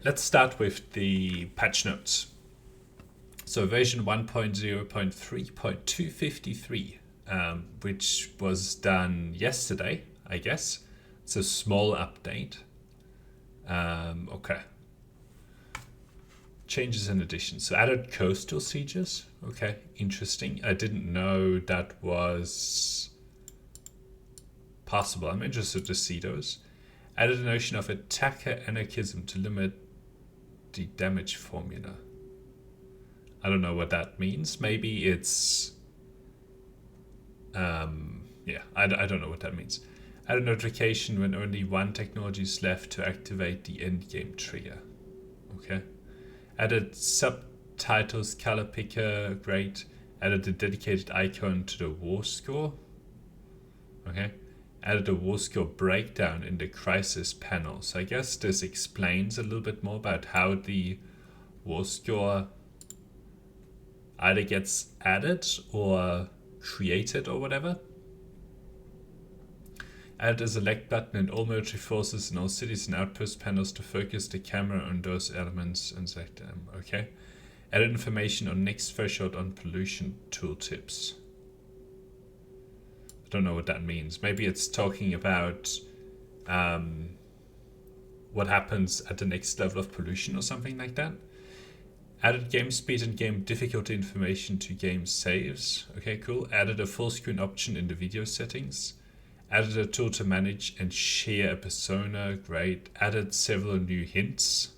let's start with the patch notes. So version 1.0.3.253, which was done yesterday, I guess. It's a small update. Okay. Changes and additions. So added coastal sieges. Okay, interesting. I didn't know that was possible. I'm interested to see those. Added a notion of attacker anarchism to limit the damage formula. I don't know what that means. Maybe it's... yeah, I don't know what that means. Add a notification when only one technology is left to activate the endgame trigger. Okay. Added subtitles color picker, great. Added a dedicated icon to the war score. Okay. Added a war score breakdown in the crisis panel. So I guess this explains a little bit more about how the war score either gets added or created or whatever. Added a select button in all military forces in all cities and outpost panels to focus the camera on those elements and select them. Okay. Added information on next threshold on pollution tooltips. I don't know what that means. Maybe it's talking about what happens at the next level of pollution or something like that. Added game speed and game difficulty information to game saves. Okay, cool. Added a full screen option in the video settings. Added a tool to manage and share a persona. Great. Added several new hints.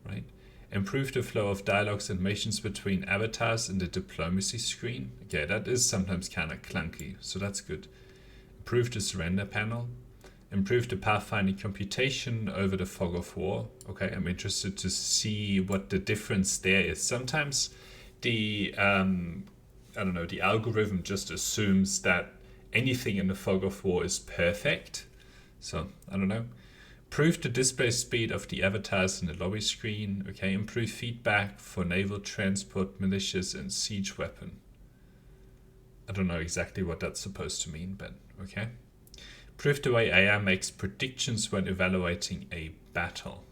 Right. Improved the flow of dialogues and missions between avatars in the diplomacy screen. Okay, that is sometimes kind of clunky, so that's good. Improved the surrender panel. Improved the pathfinding computation over the fog of war. Okay, I'm interested to see what the difference there is. Sometimes the the algorithm just assumes that anything in the fog of war is perfect. So I don't know. Improved the display speed of the avatars in the lobby screen. Okay, improved feedback for naval transport, militias, and siege weapon. I don't know exactly what that's supposed to mean, but okay. Improved the way AI makes predictions when evaluating a battle.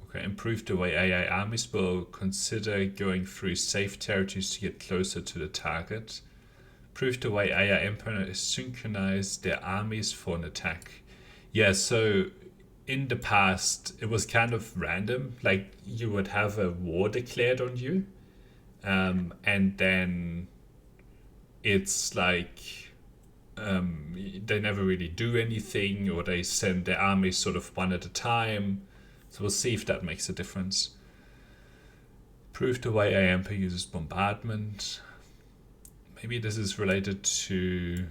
Okay, improved the way AI armies will consider going through safe territories to get closer to the target. Improved the way AI empires synchronize their armies for an attack. Yeah, so in the past, it was kind of random. Like, you would have a war declared on you, and then it's like they never really do anything, or they send their armies sort of one at a time. So we'll see if that makes a difference. Improve the way AI Empire uses bombardment. Maybe this is related to...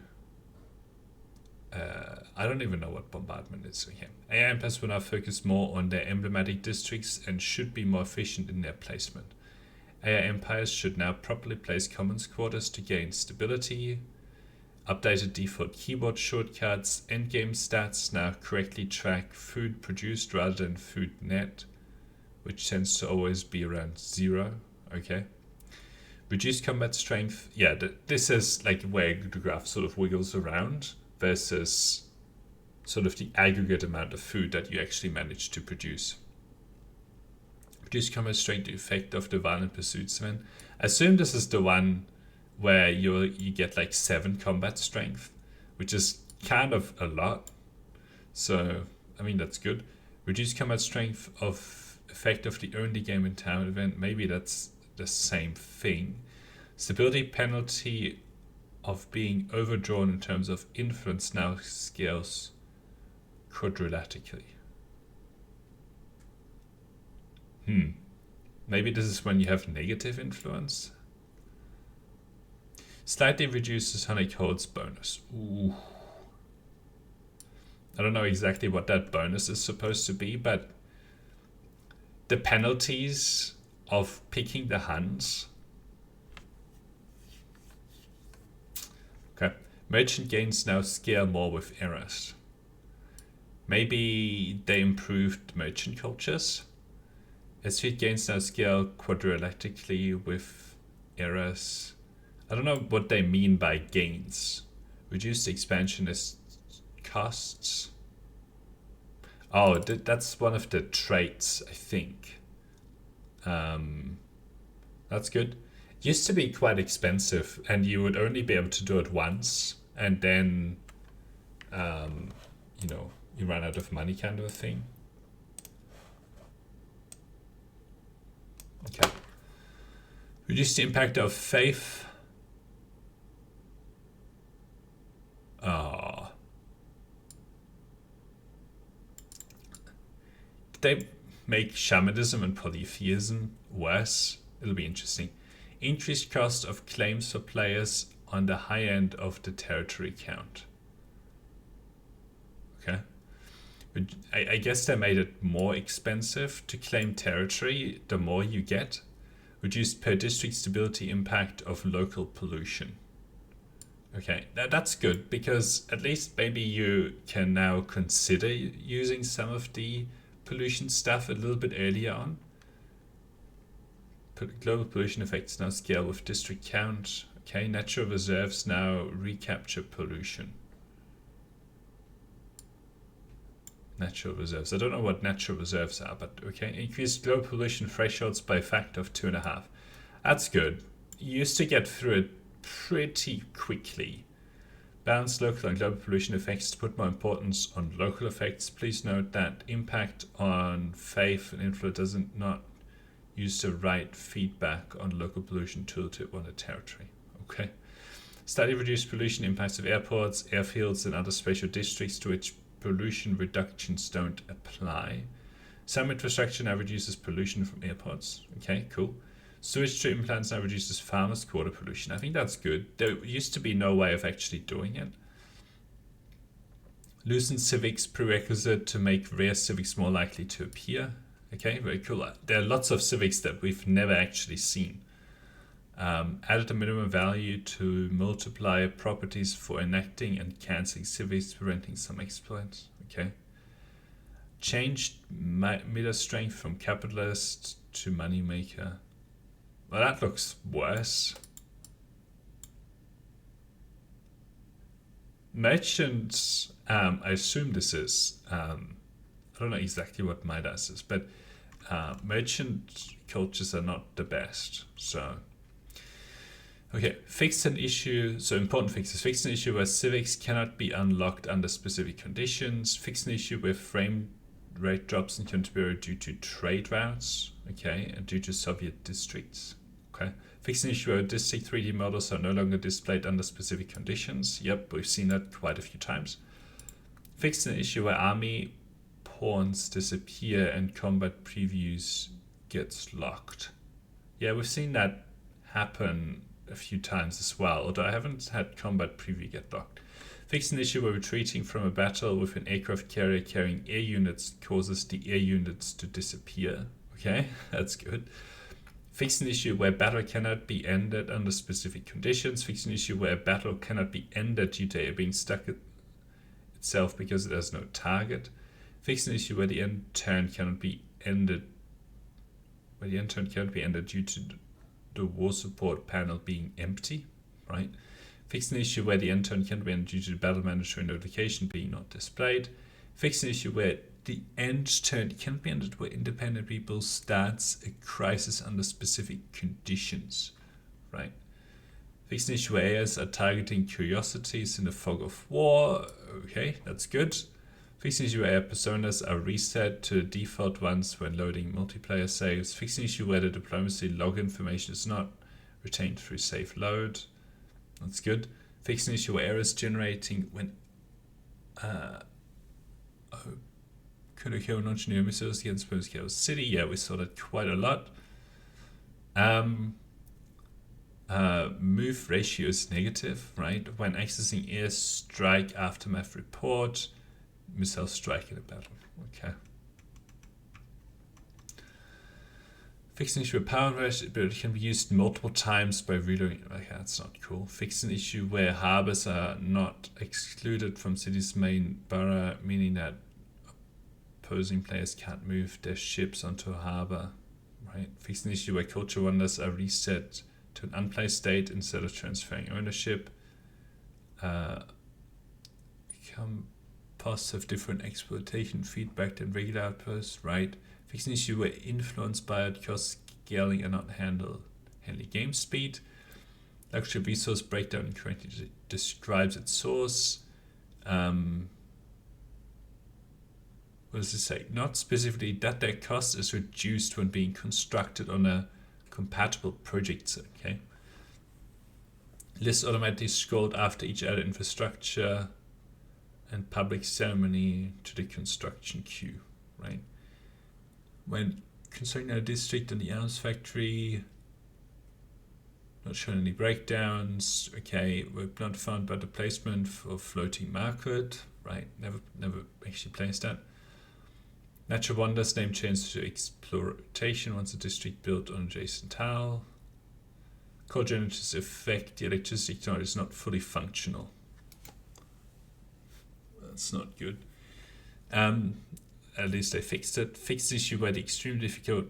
I don't even know what bombardment is. Okay. AI empires will now focus more on their emblematic districts and should be more efficient in their placement. AI empires should now properly place commons quarters to gain stability. Updated default keyboard shortcuts. Endgame stats now correctly track food produced rather than food net, which tends to always be around 0. Okay. Reduced combat strength. Yeah, this is like where the graph sort of wiggles around versus sort of the aggregate amount of food that you actually manage to produce. Reduced combat strength, the effect of the violent pursuits event. I assume this is the one where you get like 7 combat strength, which is kind of a lot. So, I mean, that's good. Reduced combat strength of effect of the only game in town event. Maybe that's the same thing. Stability penalty of being overdrawn in terms of influence now scales quadratically. Maybe this is when you have negative influence. Slightly reduces Sonic Holds bonus. Ooh. I don't know exactly what that bonus is supposed to be, but the penalties of picking the Huns. Okay. Merchant gains now scale more with errors. Maybe they improved merchant cultures. Estate gains now scale quadratically with errors. I don't know what they mean by gains. Reduced expansionist costs. Oh, that's one of the traits, I think. That's good. It used to be quite expensive, and you would only be able to do it once, and then, you know, you run out of money, kind of a thing. Okay. Reduce the impact of faith. They make shamanism and polytheism worse. It'll be interesting. Increased cost of claims for players on the high end of the territory count. Okay. I guess they made it more expensive to claim territory the more you get. Reduced per district stability impact of local pollution. Okay, that's good, because at least maybe you can now consider using some of the pollution stuff a little bit earlier on. Global pollution effects now scale with district count. Okay, natural reserves now recapture pollution. Natural reserves. I don't know what natural reserves are, but okay. Increased global pollution thresholds by a factor of 2.5. That's good. You used to get through it pretty quickly. Balance local and global pollution effects to put more importance on local effects. Please note that impact on faith and influence doesn't not use the right feedback on local pollution tooltip on a territory. Okay. Study reduced pollution impacts of airports, airfields, and other spatial districts to which pollution reductions don't apply. Some infrastructure now reduces pollution from airports. Okay, cool. Sewage treatment plants now reduces farmers' quarter pollution. I think that's good. There used to be no way of actually doing it. Loosen civics prerequisite to make rare civics more likely to appear. Okay, very cool. There are lots of civics that we've never actually seen. Added a minimum value to multiplier properties for enacting and cancelling civics, preventing some exploits. Okay. Changed meter strength from capitalist to moneymaker. Well, that looks worse. Merchants, I assume this is, I don't know exactly what Midas is, but merchant cultures are not the best. So, okay, fix an issue. So important fixes. Fix an issue where civics cannot be unlocked under specific conditions. Fix an issue where frame rate drops in Canterbury due to trade routes. Okay, and due to Soviet districts. Okay. Fix an issue where district 3D models are no longer displayed under specific conditions. Yep, we've seen that quite a few times. Fix an issue where army pawns disappear and combat previews gets locked. Yeah, we've seen that happen a few times as well, although I haven't had combat preview get locked. Fix an issue where retreating from a battle with an aircraft carrier carrying air units causes the air units to disappear. Okay, that's good. Fix an issue where battle cannot be ended under specific conditions. Fix an issue where a battle cannot be ended due to it being stuck itself because it has no target. Fix an issue where the end turn cannot be ended due to the war support panel being empty, right? Fix an issue where the end turn cannot be ended due to the battle manager notification being not displayed. Fix an issue where the end turn cannot be ended where independent people starts a crisis under specific conditions, right? Fix an issue where AIs are targeting curiosities in the fog of war. Okay, that's good. Fix an issue where personas are reset to default ones when loading multiplayer saves. Fix an issue where the diplomacy log information is not retained through safe load. That's good. Fix an issue where errors generating when could occur when launching new missiles against Moscow City. Yeah, we saw that quite a lot. Move ratio is negative, right? When accessing airstrike aftermath report, missile strike in a battle. Okay. Fix an issue where power ability can be used multiple times by reloading. Okay, that's not cool. Fix an issue where harbors are not excluded from city's main borough, meaning that opposing players can't move their ships onto a harbor. Right. Fix an issue where culture wonders are reset to an unplaced state instead of transferring ownership. posts have different exploitation feedback than regular outposts, right? Fixing issue where influenced by it cause scaling and not handling game speed. Luxury resource breakdown incorrectly describes its source. What does it say? Not specifically that their cost is reduced when being constructed on a compatible project. Okay. List automatically scrolled after each added infrastructure and public ceremony to the construction queue, right? When constructing a district in the arms factory, not showing any breakdowns. Okay, we're not found by the placement for floating market, right? Never actually placed that. Natural wonders name change to exploitation once a district built on adjacent tile. Coal generators affect the electricity technology is not fully functional. That's not good. At least they fixed it. Fixed the issue by the extremely difficult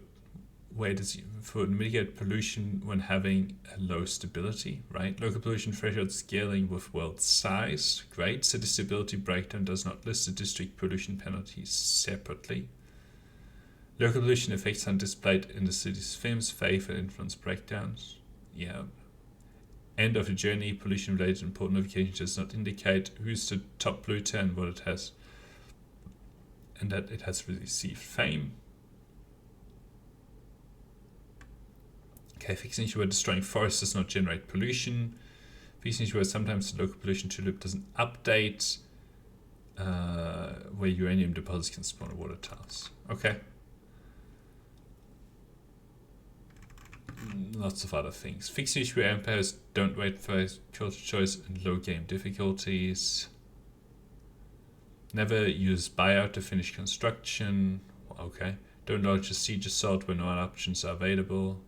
way for mitigate pollution when having a low stability, right? Local pollution threshold scaling with world size, great. City stability breakdown does not list the district pollution penalties separately. Local pollution effects are displayed in the city's FIMS, FAIF, and influence breakdowns. Yeah. End of the journey, pollution related important notification does not indicate who's the top polluter and what it has, and that it has received fame. Okay, fixing issue where destroying forests does not generate pollution. Fixing issue where sometimes the local pollution tulip doesn't update. Where uranium deposits can spawn water tiles. Okay. Lots of other things. Fixing issue where empires don't wait for culture choice and low game difficulties. Never use buyout to finish construction. Okay. Don't launch a siege assault when no other options are available.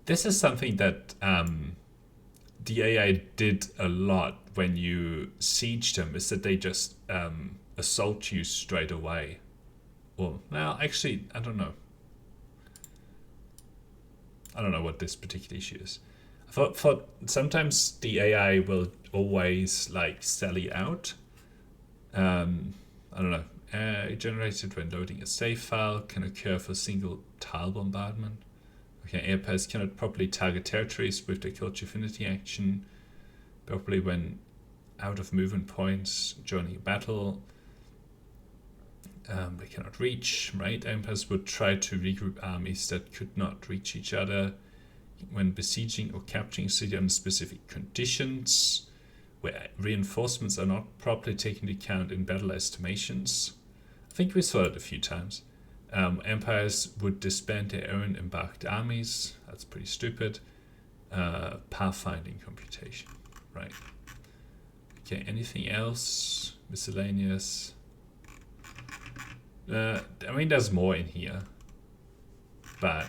This is something that the AI did a lot when you siege them, is that they just assault you straight away. Well, actually, I don't know. I don't know what this particular issue is. For sometimes the AI will always like sally out. I don't know. Generated when loading a save file can occur for single tile bombardment. Okay, airpairs cannot properly target territories with the culture affinity action, properly when out of movement points joining a battle. They cannot reach, right? Empires would try to regroup armies that could not reach each other when besieging or capturing a city under specific conditions, where reinforcements are not properly taken into account in battle estimations. I think we saw it a few times. Empires would disband their own embarked armies. That's pretty stupid. Pathfinding computation, right? Okay, anything else? Miscellaneous. I mean, there's more in here, but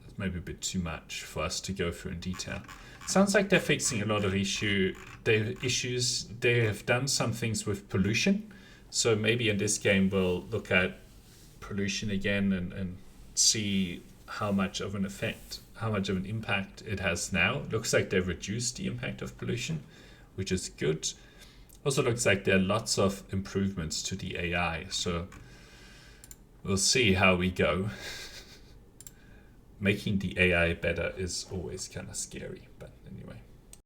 it's maybe a bit too much for us to go through in detail. Sounds like they're fixing a lot of issues. They have done some things with pollution, so maybe in this game we'll look at pollution again and see how much of an effect, how much of an impact it has now. Looks like they've reduced the impact of pollution, which is good. Also looks like there are lots of improvements to the AI, so we'll see how we go. Making the AI better is always kind of scary, but anyway.